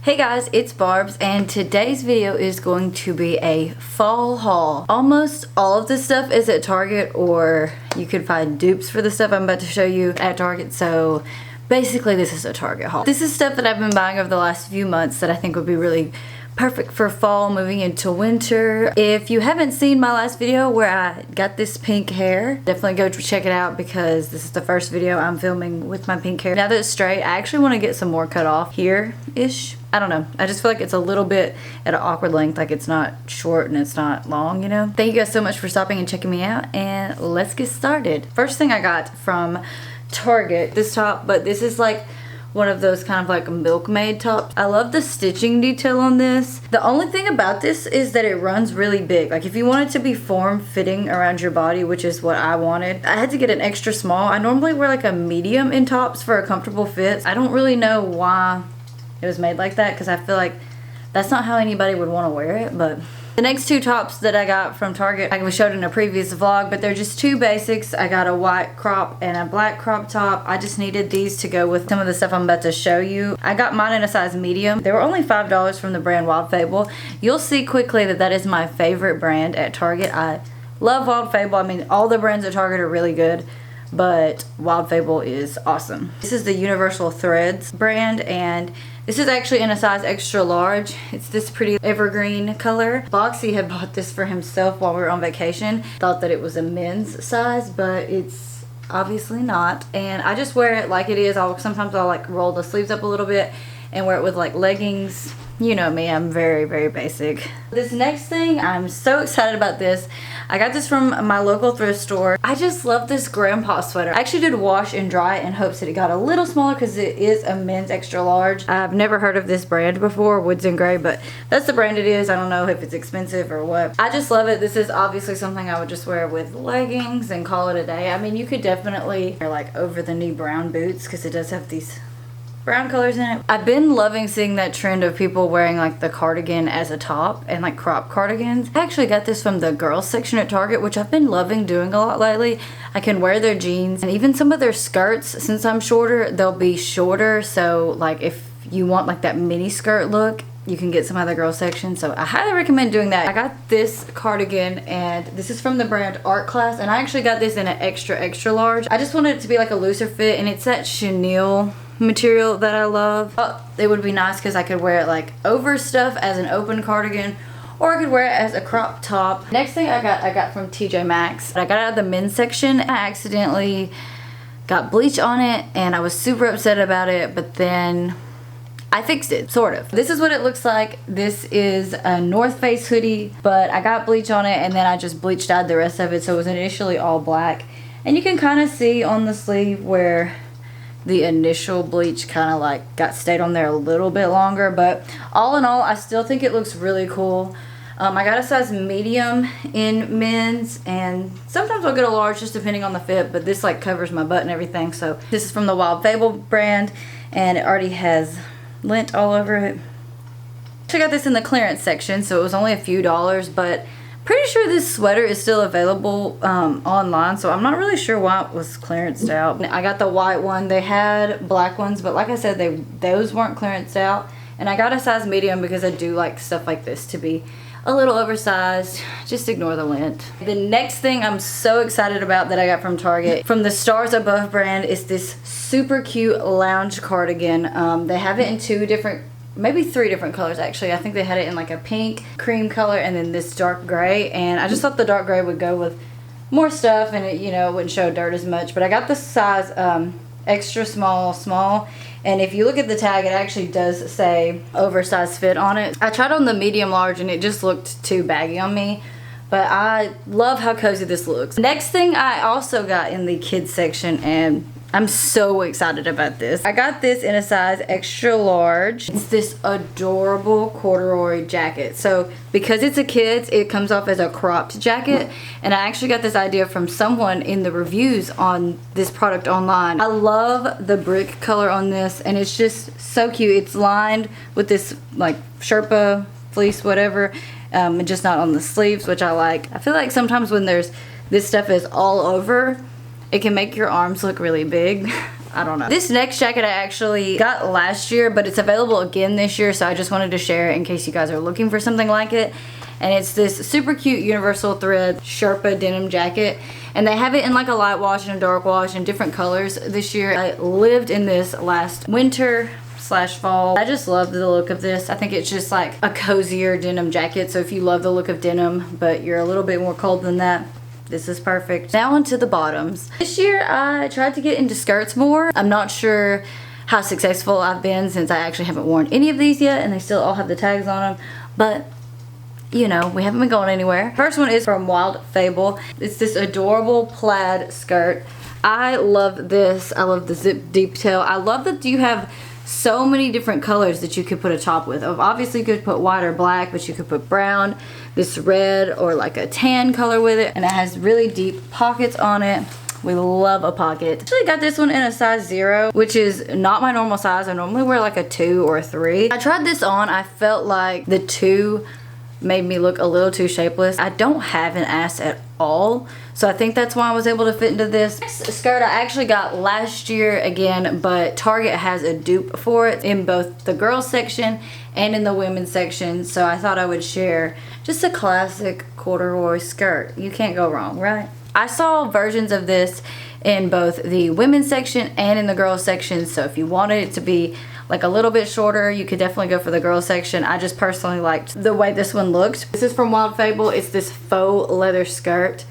Hey guys, it's Barb's and today's video is going to be a fall haul. Almost all of this stuff is at Target, or you could find dupes for the stuff I'm about to show you at Target. So basically this is a Target haul. This is stuff that I've been buying over the last few months that I think would be really perfect for fall, moving into winter. If you haven't seen my last video where I got this pink hair, definitely go check it out because this is the first video I'm filming with my pink hair. Now that it's straight, I actually want to get some more cut off here-ish. I don't know. I just feel like it's a little bit at an awkward length, like it's not short and it's not long, you know? Thank you guys so much for stopping and checking me out, and let's get started. First thing I got from Target, this top, but this is like one of those kind of like milkmaid tops. I love the stitching detail on this. The only thing about this is that it runs really big. Like if you want it to be form-fitting around your body, which is what I wanted, I had to get an extra small. I normally wear like a medium in tops for a comfortable fit. I don't really know why it was made like that because I feel like that's not how anybody would want to wear it. But the next two tops that I got from Target, I showed in a previous vlog, but they're just two basics. I got a white crop and a black crop top. I just needed these to go with some of the stuff I'm about to show you. I got mine in a size medium. They were only $5 from the brand Wild Fable. You'll see quickly that that is my favorite brand at Target. I love Wild Fable. I mean, all the brands at Target are really good, but Wild Fable is awesome. This is the Universal Threads brand, and this is actually in a size extra large. It's this pretty evergreen color. Boxy had bought this for himself while we were on vacation. Thought that it was a men's size, but it's obviously not. And I just wear it like it is. Sometimes I'll like roll the sleeves up a little bit and wear it with like leggings. You know me, I'm very, very basic. This next thing, I'm so excited about this. I got this from my local thrift store. I just love this grandpa sweater. I actually did wash and dry in hopes that it got a little smaller because it is a men's extra large. I've never heard of this brand before, Woods and Gray, but that's the brand it is. I don't know if it's expensive or what. I just love it. This is obviously something I would just wear with leggings and call it a day. I mean, you could definitely wear like over the knee brown boots because it does have these brown colors in it. I've been loving seeing that trend of people wearing like the cardigan as a top and like crop cardigans. I actually got this from the girls section at Target, which I've been loving doing a lot lately. I can wear their jeans and even some of their skirts. Since I'm shorter, they'll be shorter, so like if you want like that mini skirt look, you can get some of the girls section. So I highly recommend doing that. I got this cardigan, and this is from the brand Art Class, and I actually got this in an extra large. I just wanted it to be like a looser fit, and it's that chenille material that I love. It would be nice because I could wear it like over stuff as an open cardigan, or I could wear it as a crop top. Next thing I got from TJ Maxx. I got it out of the men's section. I accidentally got bleach on it and I was super upset about it, but then I fixed it, sort of. This is what it looks like. This is a North Face hoodie, but I got bleach on it and then I just bleached out the rest of it, so it was initially all black. And you can kind of see on the sleeve where the initial bleach kind of like got stayed on there a little bit longer, but all in all, I still think it looks really cool. I got a size medium in men's, and sometimes I'll get a large just depending on the fit, but this like covers my butt and everything. So this is from the Wild Fable brand, and it already has lint all over it. I got this in the clearance section, so it was only a few dollars, but pretty sure this sweater is still available online, so I'm not really sure why it was clearanced out. I got the white one. They had black ones, but like I said, those weren't clearanced out. And I got a size medium because I do like stuff like this to be a little oversized. Just ignore the lint. The next thing I'm so excited about that I got from Target, from the Stars Above brand, is this super cute lounge cardigan. They have it in two different, maybe three different colors actually. I think they had it in like a pink, cream color, and then this dark gray, and I just thought the dark gray would go with more stuff and it, you know, wouldn't show dirt as much. But I got the size extra small, and if you look at the tag, it actually does say oversized fit on it. I tried on the medium large and it just looked too baggy on me, but I love how cozy this looks. Next thing I also got in the kids section, and I'm so excited about this. I got this in a size extra large. It's this adorable corduroy jacket. So because it's a kid's, it comes off as a cropped jacket. And I actually got this idea from someone in the reviews on this product online. I love the brick color on this, and it's just so cute. It's lined with this like Sherpa fleece, whatever, and just not on the sleeves, which I like. I feel like sometimes when this stuff is all over, it can make your arms look really big. I don't know. This next jacket I actually got last year, but it's available again this year, so I just wanted to share it in case you guys are looking for something like it. And it's this super cute universal thread Sherpa denim jacket. And they have it in like a light wash and a dark wash and different colors this year. I lived in this last winter / fall. I just love the look of this. I think it's just like a cozier denim jacket. So if you love the look of denim, but you're a little bit more cold than that, this is perfect. Now onto the bottoms. This year I tried to get into skirts more. I'm not sure how successful I've been since I actually haven't worn any of these yet and they still all have the tags on them. But you know, we haven't been going anywhere. First one is from Wild Fable. It's this adorable plaid skirt. I love this. I love the zip detail. I love that you have so many different colors that you could put a top with. Obviously you could put white or black, but you could put brown, this red, or like a tan color with it. And it has really deep pockets on it. We love a pocket. Actually got this one in a size 0, which is not my normal size. I normally wear like a 2 or a 3. I tried this on. I felt like the 2 made me look a little too shapeless. I don't have an ass at all, so I think that's why I was able to fit into this. Next skirt I actually got last year again, but Target has a dupe for it in both the girls section and in the women's section, so I thought I would share just a classic corduroy skirt. You can't go wrong, right? I saw versions of this in both the women's section and in the girls section, so if you wanted it to be like a little bit shorter, you could definitely go for the girls section. I just personally liked the way this one looked. This is from Wild Fable. It's this faux leather skirt.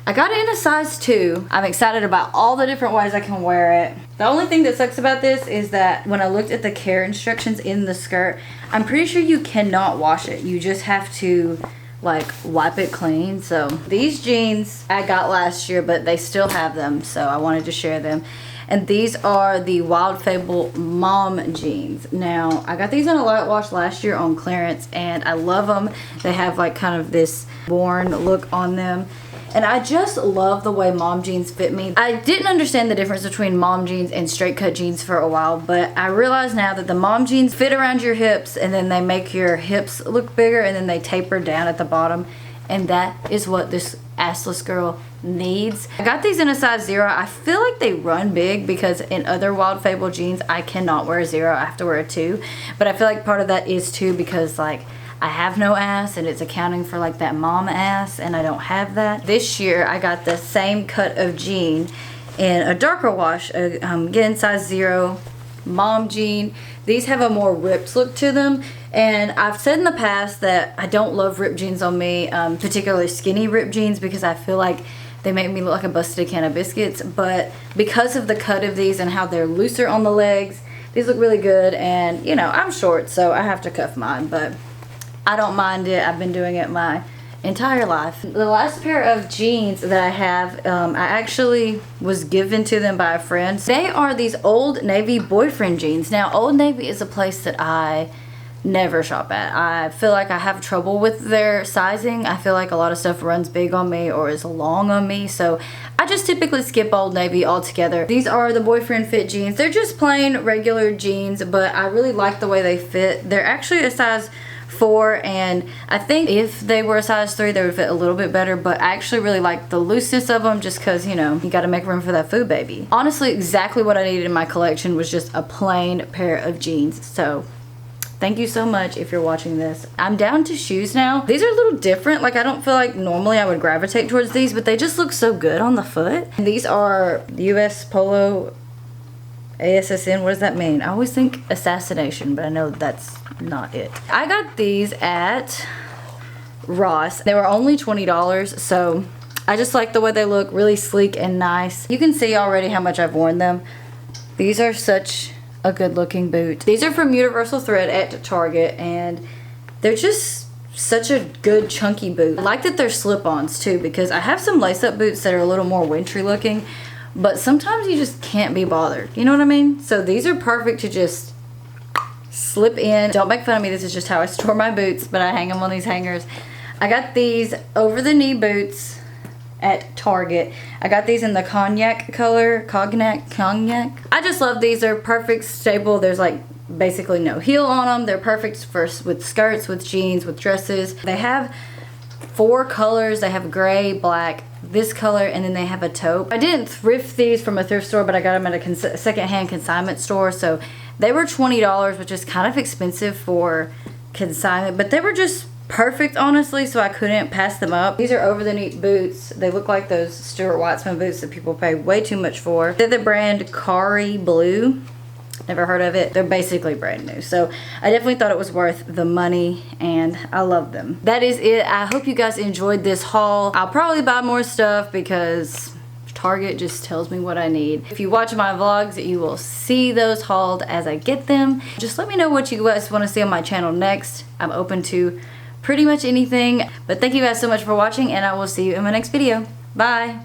I got it in a size 2. I'm excited about all the different ways I can wear it. The only thing that sucks about this is that when I looked at the care instructions in the skirt, I'm pretty sure you cannot wash it. You just have to like wipe it clean. So these jeans I got last year, but they still have them, so I wanted to share them. And these are the Wild Fable mom jeans. Now, I got these in a light wash last year on clearance and I love them. They have like kind of this worn look on them. And I just love the way mom jeans fit me. I didn't understand the difference between mom jeans and straight cut jeans for a while, but I realize now that the mom jeans fit around your hips and then they make your hips look bigger and then they taper down at the bottom. And that is what this assless girl needs. I got these in a size 0. I feel like they run big because in other Wild Fable jeans I cannot wear a 0. I have to wear a 2. But I feel like part of that is too because like I have no ass and it's accounting for like that mom ass and I don't have that. This year I got the same cut of jean in a darker wash, again size 0, mom jean. These have a more ripped look to them, and I've said in the past that I don't love ripped jeans on me, particularly skinny ripped jeans, because I feel like they make me look like a busted can of biscuits. But because of the cut of these and how they're looser on the legs, these look really good. And you know, I'm short, so I have to cuff mine, but I don't mind it. I've been doing it my entire life. The last pair of jeans that I have, I actually was given to them by a friend. They are these Old Navy boyfriend jeans. Now, Old Navy is a place that I never shop at. I feel like I have trouble with their sizing. I feel like a lot of stuff runs big on me or is long on me, so I just typically skip Old Navy altogether. These are the boyfriend fit jeans. They're just plain regular jeans, but I really like the way they fit. They're actually a size 4, and I think if they were a size 3 they would fit a little bit better, but I actually really like the looseness of them just because, you know, you got to make room for that food baby. Honestly, exactly what I needed in my collection was just a plain pair of jeans. So thank you so much if you're watching this. I'm down to shoes now. These are a little different. Like, I don't feel like normally I would gravitate towards these, but they just look so good on the foot. And these are US Polo ASSN. What does that mean? I always think assassination, but I know that's not it. I got these at Ross. They were only $20, so I just like the way they look. Really sleek and nice. You can see already how much I've worn them. These are such a good looking boot. These are from Universal Thread at Target, and they're just such a good chunky boot. I like that they're slip-ons too, because I have some lace-up boots that are a little more wintry looking, but sometimes you just can't be bothered. You know what I mean? So these are perfect to just slip in. Don't make fun of me. This is just how I store my boots, but I hang them on these hangers. I got these over-the-knee boots at Target. I got these in the cognac color. Cognac. I just love these. They're perfect staple. There's like basically no heel on them. They're perfect for with skirts, with jeans, with dresses. They have 4 colors. They have gray, black, this color, and then they have a taupe. I didn't thrift these from a thrift store, but I got them at a secondhand consignment store. So they were $20, which is kind of expensive for consignment, but they were just perfect, honestly, so I couldn't pass them up. These are over the knee boots. They look like those Stuart Weitzman boots that people pay way too much for. They're the brand Kari Blue. Never heard of it. They're basically brand new. So I definitely thought it was worth the money, and I love them. That is it. I hope you guys enjoyed this haul. I'll probably buy more stuff because Target just tells me what I need. If you watch my vlogs, you will see those hauled as I get them. Just let me know what you guys want to see on my channel next. I'm open to pretty much anything. But thank you guys so much for watching, and I will see you in my next video. Bye.